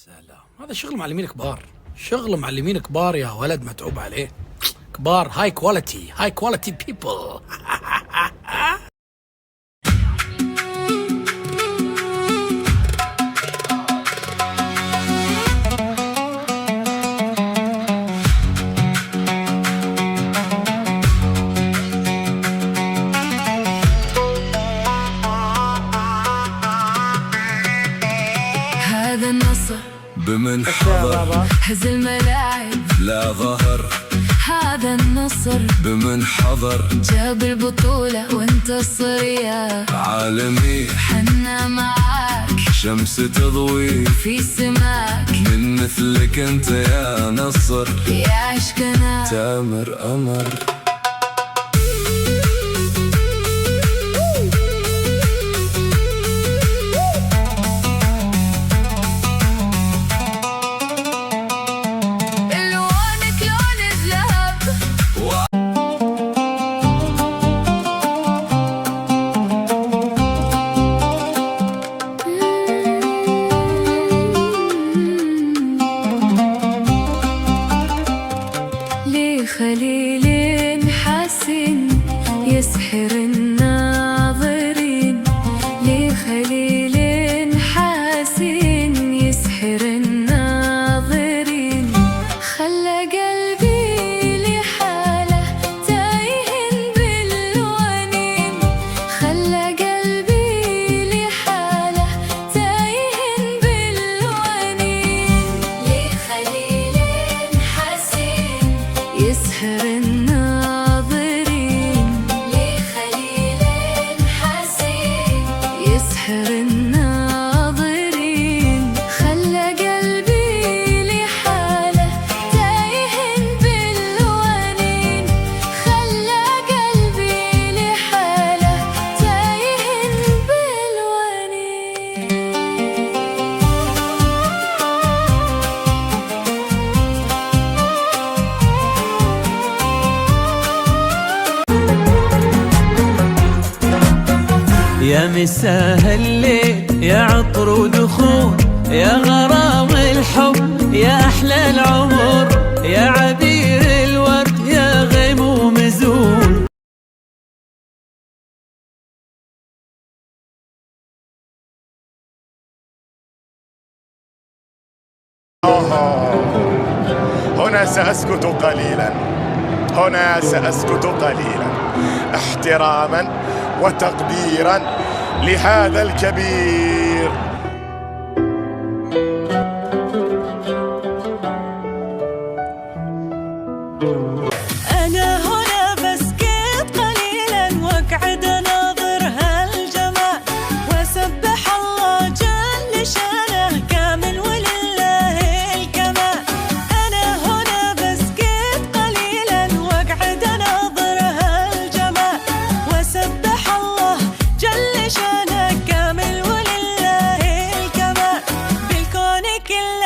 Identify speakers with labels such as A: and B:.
A: سلام، هذا شغل معلمين كبار، شغل معلمين كبار يا ولد، متعوب عليه. كبار، هاي كواليتي، هاي كواليتي بيبل.
B: هذا النصر
C: بمن حضر
B: هز الملاعب
C: لا ظهر،
B: هذا النصر
C: بمن حضر
B: جاب البطولة وانتصر يا
C: عالمي،
B: حنا معاك
C: شمس تضوي
B: في سماك،
C: من مثلك انت يا نصر،
B: يا عشقنا
C: تامر أمر.
B: الوانك لون الذهب لخليل حسن يسحر الناظرين، لخليل حسن يسحر الناظرين، خلى قلبي لحاله تايه بالونين، خلى قلبي لحاله تايه بالونين، لخليل حسن يسحر الناظرين، لخليل حسن يسحر الناظرين، خلى قلبي لحاله تايه بالونين، خلى قلبي لحاله تايه بالونين.
D: يا مساء الليل يا عطر ودخول، يا غرام الحب يا أحلى العمر، يا عبير الورد يا غيم مزول.
E: هنا سأسكت قليلا، هنا سأسكت قليلا احتراما وتقديرا لهذا الكبير.
F: أنا هنا بسكت قليلا وأقعد أناظر هالجمال، وأسبح الله جل شانه كامل ولله الكمال. أنا هنا بسكت قليلا وأقعد أناظر هالجمال، وأسبح الله جل شانه كامل ولله الكمال، بالكون كله